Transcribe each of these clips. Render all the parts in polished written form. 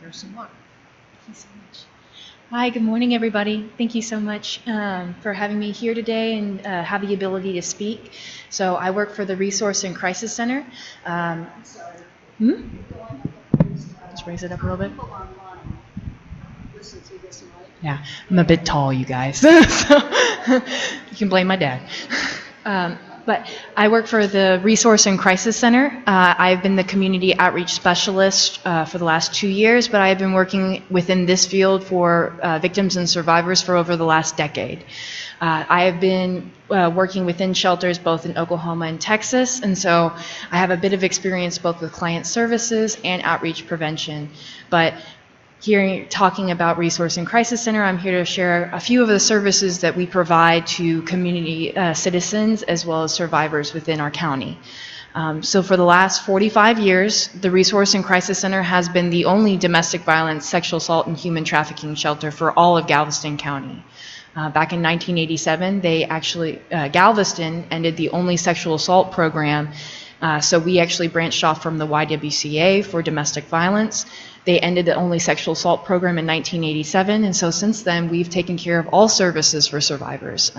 Here's some water. Thank you so much. Hi, good morning, everybody. Thank you so much for having me here today and have the ability to speak. So I work for the Resource and Crisis Center. Sorry. Just raise it up a little bit. People online listen to this, right? Yeah, I'm a bit tall, you guys. So you can blame my dad. But I work for the Resource and Crisis Center. I've been the community outreach specialist for the last 2 years, but I have been working within this field for victims and survivors for over the last decade. I have been working within shelters both in Oklahoma and Texas, and so I have a bit of experience both with client services and outreach prevention. But here talking about Resource and Crisis Center, I'm here to share a few of the services that we provide to community citizens as well as survivors within our county. So for the last 45 years, the Resource and Crisis Center has been the only domestic violence, sexual assault, and human trafficking shelter for all of Galveston County. Back in 1987, Galveston ended the only sexual assault program. So we actually branched off from the YWCA for domestic violence. They ended the only sexual assault program in 1987, and so since then we've taken care of all services for survivors.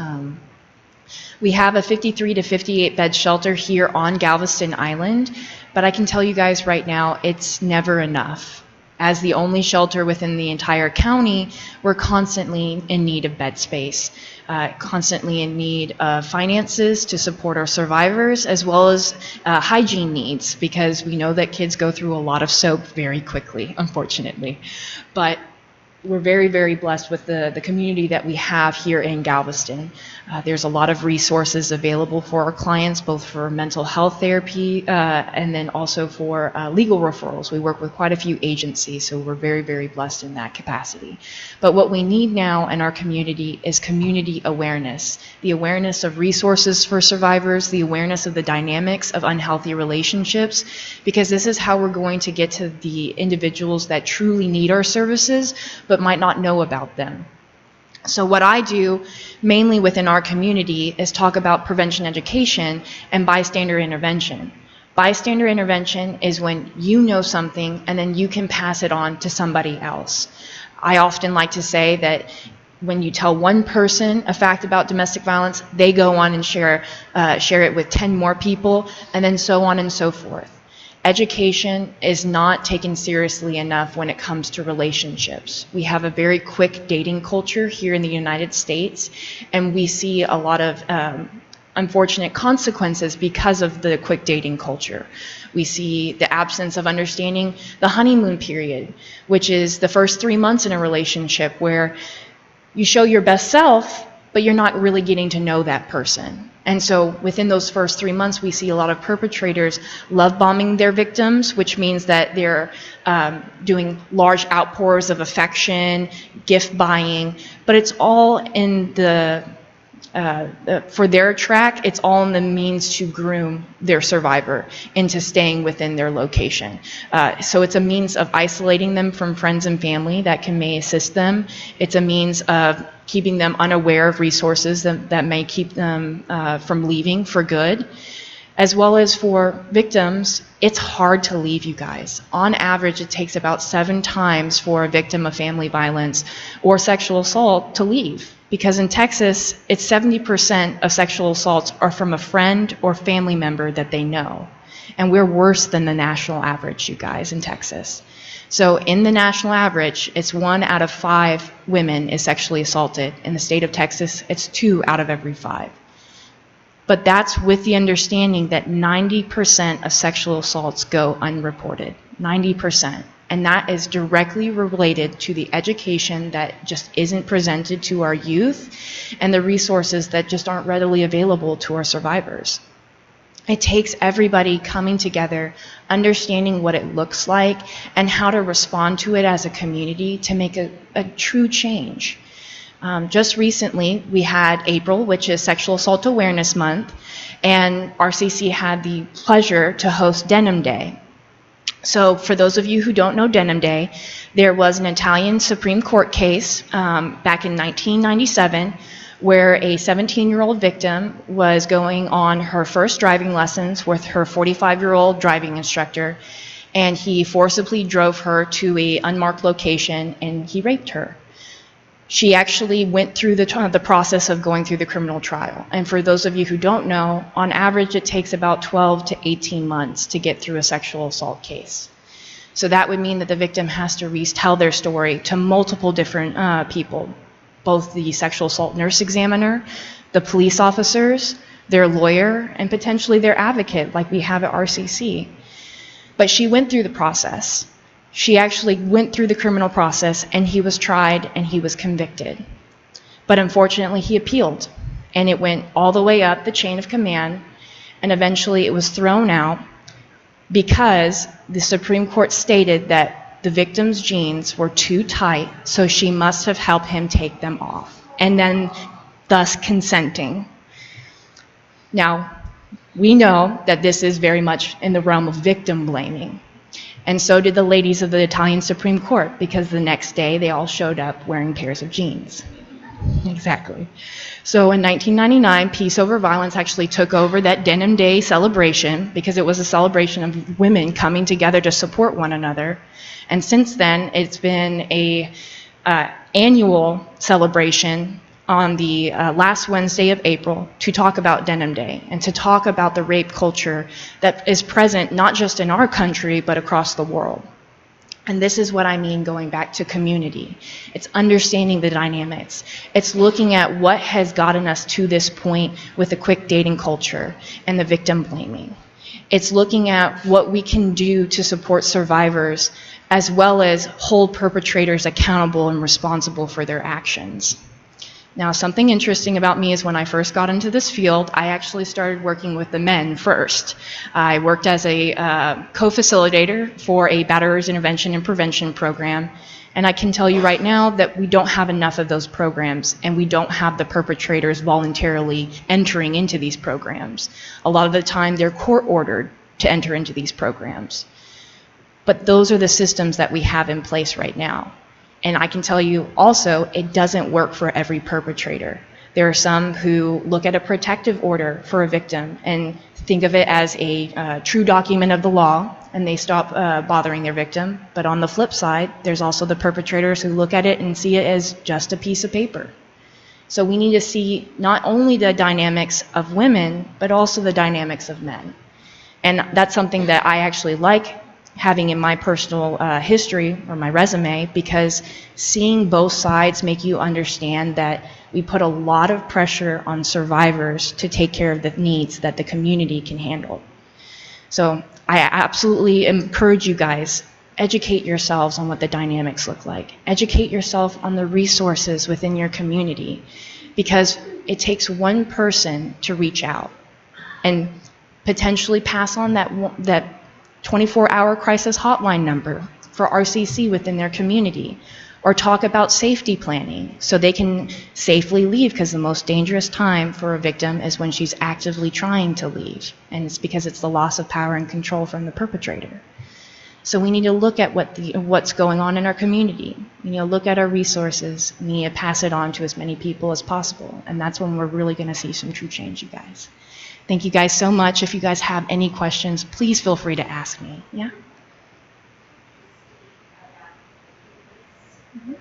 We have a 53 to 58 bed shelter here on Galveston Island, but I can tell you guys right now it's never enough. As the only shelter within the entire county, we're constantly in need of bed space, constantly in need of finances to support our survivors, as well as hygiene needs, because we know that kids go through a lot of soap very quickly, unfortunately. But we're very, very blessed with the community that we have here in Galveston. There's a lot of resources available for our clients, both for mental health therapy and then also for legal referrals. We work with quite a few agencies, so we're very, very blessed in that capacity. But what we need now in our community is community awareness, the awareness of resources for survivors, the awareness of the dynamics of unhealthy relationships, because this is how we're going to get to the individuals that truly need our services, but might not know about them. So what I do mainly within our community is talk about prevention education and bystander intervention. Bystander intervention is when you know something and then you can pass it on to somebody else. I often like to say that when you tell one person a fact about domestic violence, they go on and share it with 10 more people, and then so on and so forth. Education is not taken seriously enough when it comes to relationships. We have a very quick dating culture here in the United States, and we see a lot of unfortunate consequences because of the quick dating culture. We see the absence of understanding the honeymoon period, which is the first 3 months in a relationship where you show your best self, but you're not really getting to know that person. And so within those first 3 months, we see a lot of perpetrators love bombing their victims, which means that they're doing large outpours of affection, gift buying, but it's all in for their track, it's all in the means to groom their survivor into staying within their location. So it's a means of isolating them from friends and family that may assist them. It's a means of keeping them unaware of resources that may keep them from leaving for good. As well as for victims, it's hard to leave, you guys. On average, it takes about 7 times for a victim of family violence or sexual assault to leave. Because in Texas, it's 70% of sexual assaults are from a friend or family member that they know. And we're worse than the national average, you guys, in Texas. So in the national average, it's 1 out of 5 women is sexually assaulted. In the state of Texas, it's 2 out of every 5. But that's with the understanding that 90% of sexual assaults go unreported. 90%. And that is directly related to the education that just isn't presented to our youth and the resources that just aren't readily available to our survivors. It takes everybody coming together, understanding what it looks like and how to respond to it as a community to make a true change. Just recently, we had April, which is Sexual Assault Awareness Month, and RCC had the pleasure to host Denim Day. So for those of you who don't know Denim Day, there was an Italian Supreme Court case back in 1997 where a 17-year-old victim was going on her first driving lessons with her 45-year-old driving instructor, and he forcibly drove her to a unmarked location and he raped her. She actually went through the process of going through the criminal trial. And for those of you who don't know, on average it takes about 12 to 18 months to get through a sexual assault case. So that would mean that the victim has to retell their story to multiple different people, both the sexual assault nurse examiner, the police officers, their lawyer, and potentially their advocate, like we have at RCC. But she went through the process. She actually went through the criminal process, and he was tried and he was convicted. But unfortunately, he appealed, and it went all the way up the chain of command, and eventually it was thrown out because the Supreme Court stated that the victim's jeans were too tight, so she must have helped him take them off, and then thus consenting. Now, we know that this is very much in the realm of victim blaming. And so did the ladies of the Italian Supreme Court, because the next day they all showed up wearing pairs of jeans. Exactly. So in 1999, Peace Over Violence actually took over that Denim Day celebration because it was a celebration of women coming together to support one another. And since then, it's been a annual celebration on the last Wednesday of April to talk about Denim Day and to talk about the rape culture that is present not just in our country but across the world. And this is what I mean going back to community. It's understanding the dynamics. It's looking at what has gotten us to this point with the quick dating culture and the victim blaming. It's looking at what we can do to support survivors as well as hold perpetrators accountable and responsible for their actions. Now, something interesting about me is when I first got into this field, I actually started working with the men first. I worked as a co-facilitator for a batterers intervention and prevention program, and I can tell you right now that we don't have enough of those programs, and we don't have the perpetrators voluntarily entering into these programs. A lot of the time, they're court-ordered to enter into these programs. But those are the systems that we have in place right now. And I can tell you also, it doesn't work for every perpetrator. There are some who look at a protective order for a victim and think of it as a true document of the law, and they stop bothering their victim. But on the flip side, there's also the perpetrators who look at it and see it as just a piece of paper. So we need to see not only the dynamics of women, but also the dynamics of men. And that's something that I actually like having in my personal history or my resume, because seeing both sides make you understand that we put a lot of pressure on survivors to take care of the needs that the community can handle. So I absolutely encourage you guys, educate yourselves on what the dynamics look like. Educate yourself on the resources within your community, because it takes one person to reach out and potentially pass on that 24-hour crisis hotline number for RCC within their community, or talk about safety planning so they can safely leave, because the most dangerous time for a victim is when she's actively trying to leave, and it's because it's the loss of power and control from the perpetrator. So we need to look at what's going on in our community. We need to look at our resources. We need to pass it on to as many people as possible, and that's when we're really going to see some true change, you guys. Thank you guys so much. If you guys have any questions, please feel free to ask me. Yeah? Mm-hmm.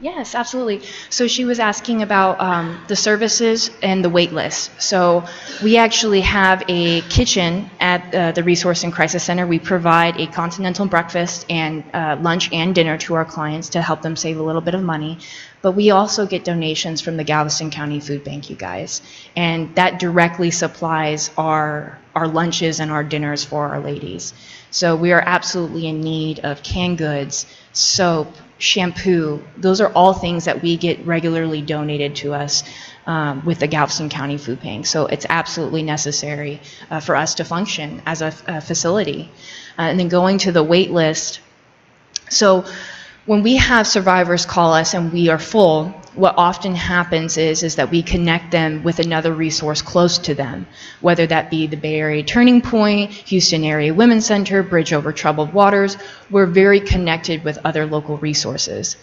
Yes, absolutely. So she was asking about the services and the wait list. So we actually have a kitchen at the Resource and Crisis Center. We provide a continental breakfast and lunch and dinner to our clients to help them save a little bit of money. But we also get donations from the Galveston County Food Bank, you guys. And that directly supplies our lunches and our dinners for our ladies. So we are absolutely in need of canned goods, soap, shampoo. Those are all things that we get regularly donated to us with the Galveston County Food Bank. So it's absolutely necessary for us to function as a facility. And then going to the wait list. So when we have survivors call us and we are full, what often happens is that we connect them with another resource close to them, whether that be the Bay Area Turning Point, Houston Area Women's Center, Bridge Over Troubled Waters. We're very connected with other local resources.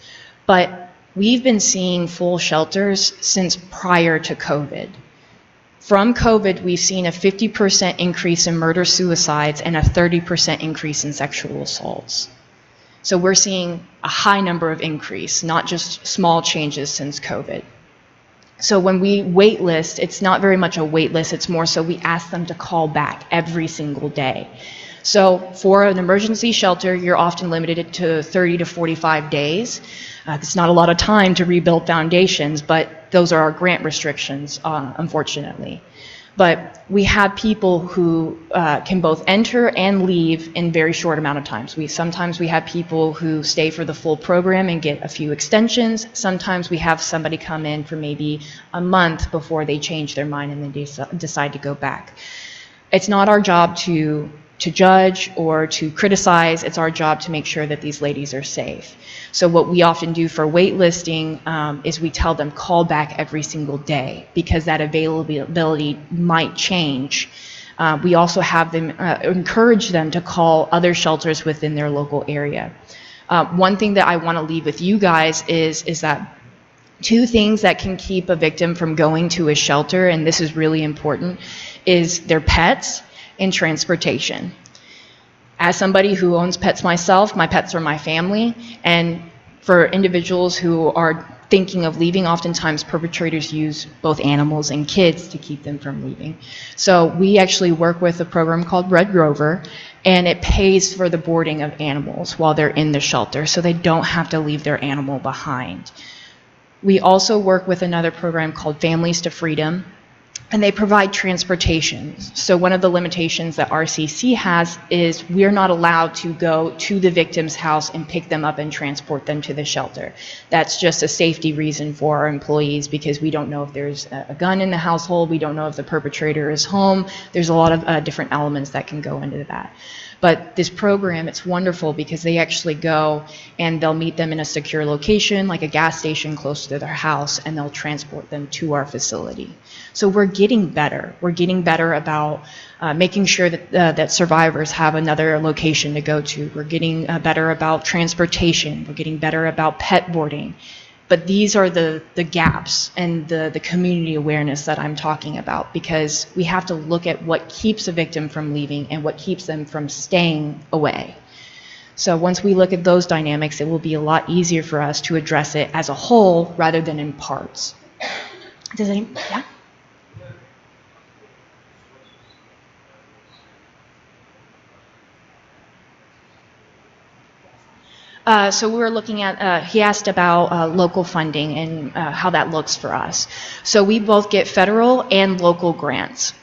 But We've been seeing full shelters since prior to COVID. From COVID, we've seen a 50% increase in murder-suicides and a 30% increase in sexual assaults. So we're seeing a high number of increase, not just small changes since COVID. So when we wait list, it's not very much a wait list, it's more so we ask them to call back every single day. So for an emergency shelter, you're often limited to 30 to 45 days. It's not a lot of time to rebuild foundations, but those are our grant restrictions, unfortunately. But we have people who can both enter and leave in very short amount of times. Sometimes we have people who stay for the full program and get a few extensions. Sometimes we have somebody come in for maybe a month before they change their mind and then decide to go back. It's not our job to judge or to criticize. It's our job to make sure that these ladies are safe. So what we often do for waitlisting is we tell them call back every single day because that availability might change. We also have them encourage them to call other shelters within their local area. One thing that I want to leave with you guys is that two things that can keep a victim from going to a shelter, and this is really important, is their pets and transportation. As somebody who owns pets myself, my pets are my family, and for individuals who are thinking of leaving, oftentimes perpetrators use both animals and kids to keep them from leaving. So we actually work with a program called Red Rover, and it pays for the boarding of animals while they're in the shelter, so they don't have to leave their animal behind. We also work with another program called Families to Freedom, and they provide transportation. So one of the limitations that RCC has is we're not allowed to go to the victim's house and pick them up and transport them to the shelter. That's just a safety reason for our employees because we don't know if there's a gun in the household, we don't know if the perpetrator is home. There's a lot of different elements that can go into that. But this program, it's wonderful because they actually go and they'll meet them in a secure location, like a gas station close to their house, and they'll transport them to our facility. So we're getting better. We're getting better about making sure that that survivors have another location to go to. We're getting better about transportation. We're getting better about pet boarding. But these are the gaps and the community awareness that I'm talking about, because we have to look at what keeps a victim from leaving and what keeps them from staying away. So once we look at those dynamics, it will be a lot easier for us to address it as a whole rather than in parts. Does anyone, yeah? So we were looking at, he asked about local funding and how that looks for us. So we both get federal and local grants.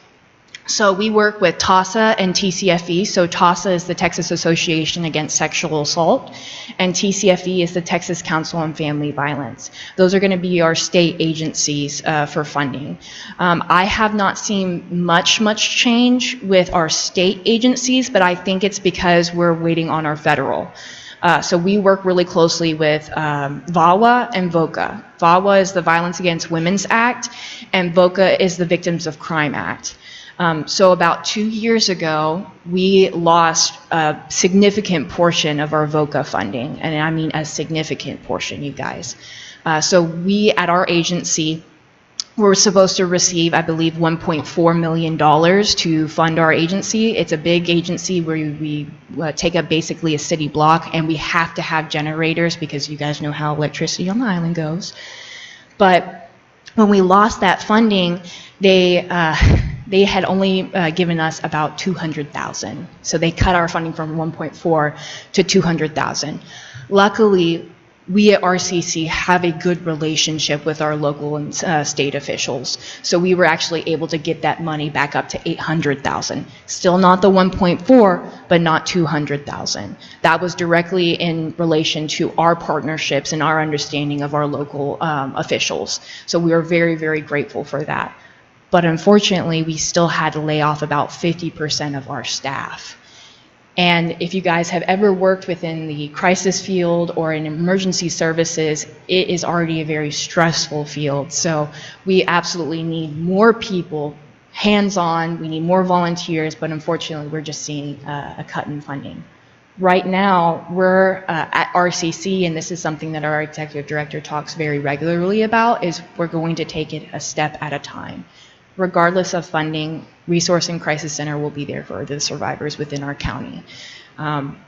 So we work with TASA and TCFE. So TASA is the Texas Association Against Sexual Assault, and TCFE is the Texas Council on Family Violence. Those are going to be our state agencies for funding. I have not seen much change with our state agencies, but I think it's because we're waiting on our federal. So we work really closely with VAWA and VOCA. VAWA is the Violence Against Women's Act, and VOCA is the Victims of Crime Act. So about 2 years ago, we lost a significant portion of our VOCA funding, and I mean a significant portion, you guys. So we, at our agency, we're supposed to receive, I believe, $1.4 million to fund our agency. It's a big agency where we take up basically a city block, and we have to have generators because you guys know how electricity on the island goes. But when we lost that funding, they had only given us about $200,000. So they cut our funding from 1.4 to $200,000. Luckily, we at RCC have a good relationship with our local and state officials. So we were actually able to get that money back up to $800,000. Still not the 1.4, but not 200,000. That was directly in relation to our partnerships and our understanding of our local officials. So we were very, very grateful for that. But unfortunately, we still had to lay off about 50% of our staff. And if you guys have ever worked within the crisis field or in emergency services, it is already a very stressful field. So we absolutely need more people, hands-on, we need more volunteers, but unfortunately we're just seeing a cut in funding. Right now, we're at RCC, and this is something that our executive director talks very regularly about, is we're going to take it a step at a time. Regardless of funding, Resource and Crisis Center will be there for the survivors within our county.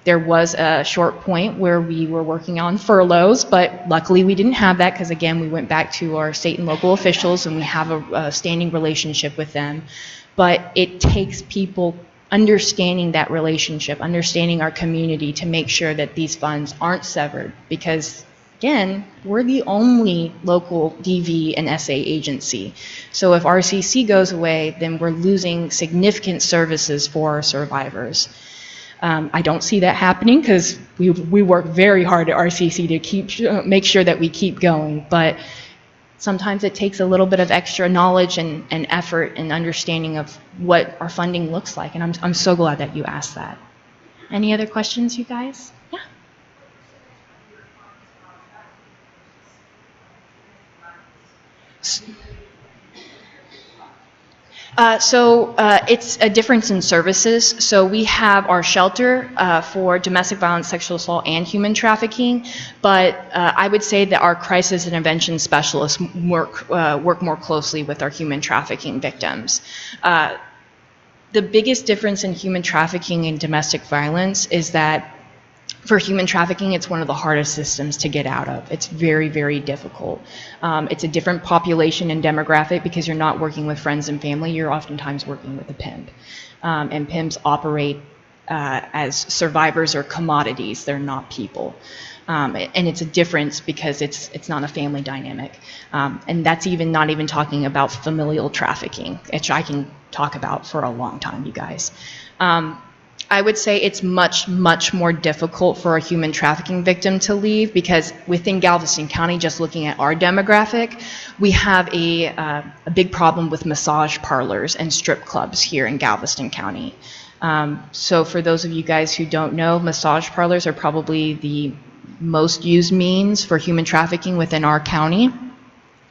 There was a short point where we were working on furloughs, but luckily we didn't have that because, again, we went back to our state and local officials, and we have a standing relationship with them. But it takes people understanding that relationship, understanding our community to make sure that these funds aren't severed, because again, we're the only local DV and SA agency. So if RCC goes away, then we're losing significant services for our survivors. I don't see that happening because we work very hard at RCC to make sure that we keep going, but sometimes it takes a little bit of extra knowledge and effort and understanding of what our funding looks like, and I'm so glad that you asked that. Any other questions, you guys? Yeah. It's a difference in services. So we have our shelter for domestic violence, sexual assault, and human trafficking, but I would say that our crisis intervention specialists work more closely with our human trafficking victims. The biggest difference in human trafficking and domestic violence is that for human trafficking, it's one of the hardest systems to get out of. It's very, very difficult. It's a different population and demographic because you're not working with friends and family. You're oftentimes working with a pimp. And pimps operate as survivors or commodities. They're not people. And it's a difference because it's not a family dynamic. And that's not even talking about familial trafficking, which I can talk about for a long time, you guys. I would say it's much, much more difficult for a human trafficking victim to leave because within Galveston County, just looking at our demographic, we have a big problem with massage parlors and strip clubs here in Galveston County. So for those of you guys who don't know, massage parlors are probably the most used means for human trafficking within our county.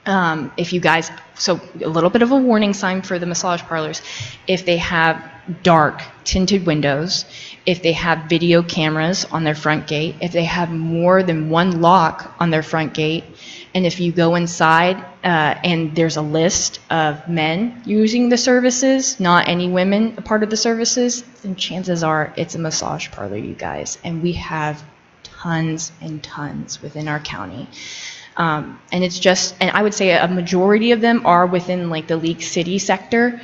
So a little bit of a warning sign for the massage parlors, if they have dark tinted windows, if they have video cameras on their front gate, if they have more than one lock on their front gate, and if you go inside and there's a list of men using the services, not any women a part of the services, then chances are it's a massage parlor, you guys. And we have tons and tons within our county. And I would say a majority of them are within like the League City sector,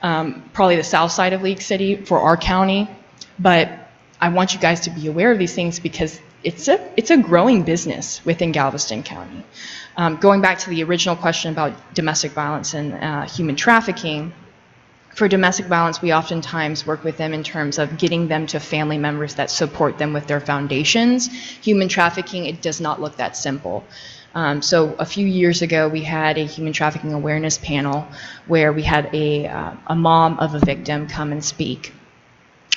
probably the south side of League City for our county. But I want you guys to be aware of these things because it's a growing business within Galveston County. Going back to the original question about domestic violence and human trafficking, for domestic violence, we oftentimes work with them in terms of getting them to family members that support them with their foundations. Human trafficking, it does not look that simple. So a few years ago, we had a human trafficking awareness panel where we had a mom of a victim come and speak.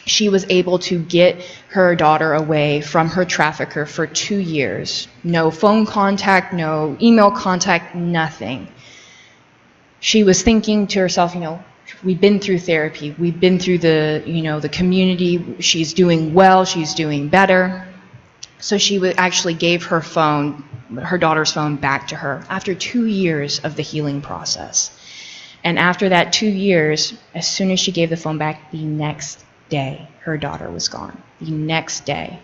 She was able to get her daughter away from her trafficker for 2 years. No phone contact, no email contact, nothing. She was thinking to herself, we've been through therapy. We've been through the community. She's doing well. She's doing better. So she actually gave her daughter's phone back to her after 2 years of the healing process. And after that 2 years, as soon as she gave the phone back, the next day, her daughter was gone. The next day.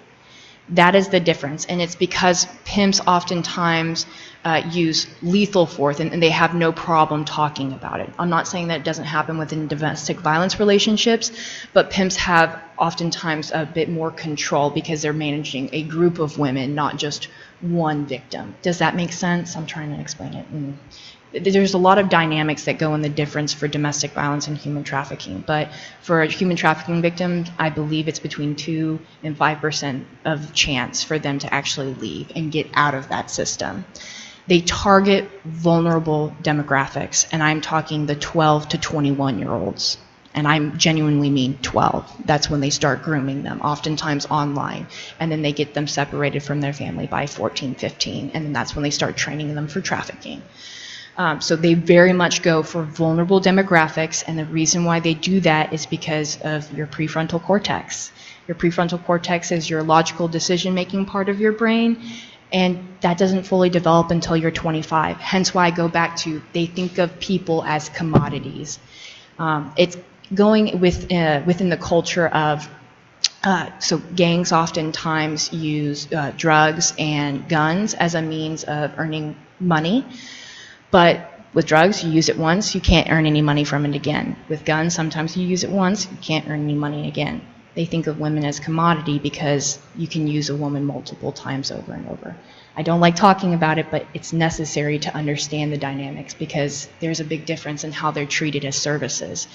That is the difference. And it's because pimps oftentimes use lethal force and they have no problem talking about it. I'm not saying that it doesn't happen within domestic violence relationships, but pimps have oftentimes a bit more control because they're managing a group of women, not just one victim. Does that make sense? I'm trying to explain it. There's a lot of dynamics that go in the difference for domestic violence and human trafficking, but for a human trafficking victim, I believe it's between 2 and 5% of chance for them to actually leave and get out of that system. They target vulnerable demographics, and I'm talking the 12 to 21-year-olds, and I genuinely mean 12. That's when they start grooming them, oftentimes online, and then they get them separated from their family by 14, 15, and then that's when they start training them for trafficking. So they very much go for vulnerable demographics, and the reason why they do that is because of your prefrontal cortex. Your prefrontal cortex is your logical decision-making part of your brain, and that doesn't fully develop until you're 25. Hence why I go back to they think of people as commodities. It's going within the culture of so gangs oftentimes use drugs and guns as a means of earning money, but with drugs, you use it once, you can't earn any money from it again. With guns, sometimes you use it once, you can't earn any money again. They think of women as commodity because you can use a woman multiple times over and over. I don't like talking about it, but it's necessary to understand the dynamics because there's a big difference in how they're treated as services.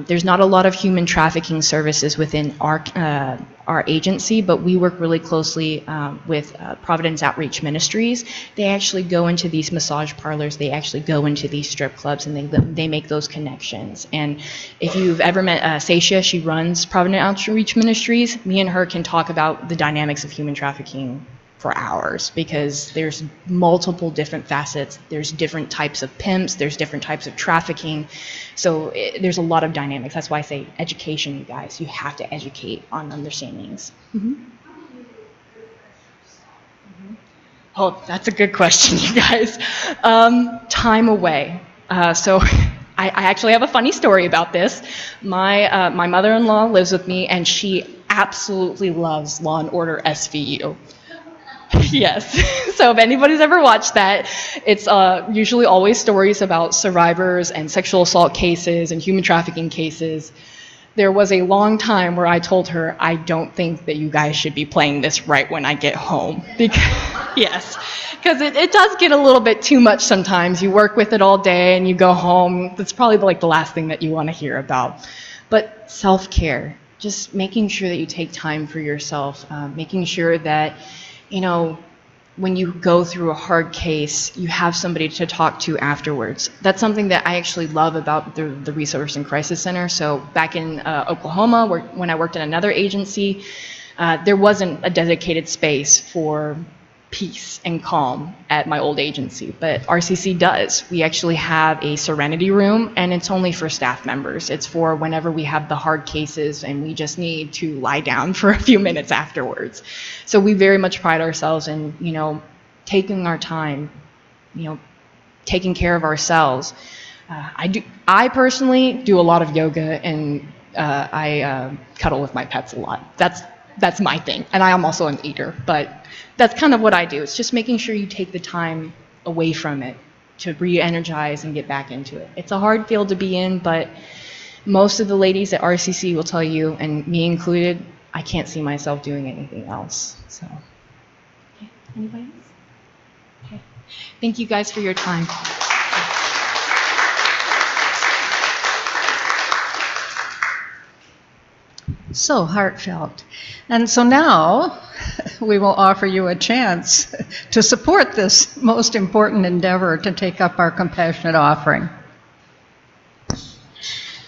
There's not a lot of human trafficking services within our agency, but we work really closely with Providence Outreach Ministries. They actually go into these massage parlors, they actually go into these strip clubs, and they make those connections. And if you've ever met Sasha, she runs Providence Outreach Ministries, me and her can talk about the dynamics of human trafficking for hours because there's multiple different facets, there's different types of pimps, there's different types of trafficking, so there's a lot of dynamics. That's why I say education, you guys. You have to educate on understandings. Oh, that's a good question, you guys. Time away. So I actually have a funny story about this. My mother-in-law lives with me, and she absolutely loves Law and Order SVU. Yes. So if anybody's ever watched that, it's usually always stories about survivors and sexual assault cases and human trafficking cases. There was a long time where I told her, I don't think that you guys should be playing this right when I get home. Yes. Because it does get a little bit too much sometimes. You work with it all day and you go home. That's probably like the last thing that you want to hear about. But self-care, just making sure that you take time for yourself, making sure that when you go through a hard case, you have somebody to talk to afterwards. That's something that I actually love about the Resource and Crisis Center. So back in Oklahoma, when I worked in another agency, there wasn't a dedicated space for peace and calm at my old agency, but RCC does. We actually have a serenity room, and it's only for staff members. It's for whenever we have the hard cases and we just need to lie down for a few minutes afterwards. So we very much pride ourselves in, taking our time, taking care of ourselves. I personally do a lot of yoga, and I cuddle with my pets a lot. That's my thing, and I am also an eater, but that's kind of what I do. It's just making sure you take the time away from it to re-energize and get back into it. It's a hard field to be in, but most of the ladies at RCC will tell you, and me included, I can't see myself doing anything else. So, okay. Anybody else? Okay. Thank you guys for your time. So heartfelt. And so now we will offer you a chance to support this most important endeavor to take up our compassionate offering.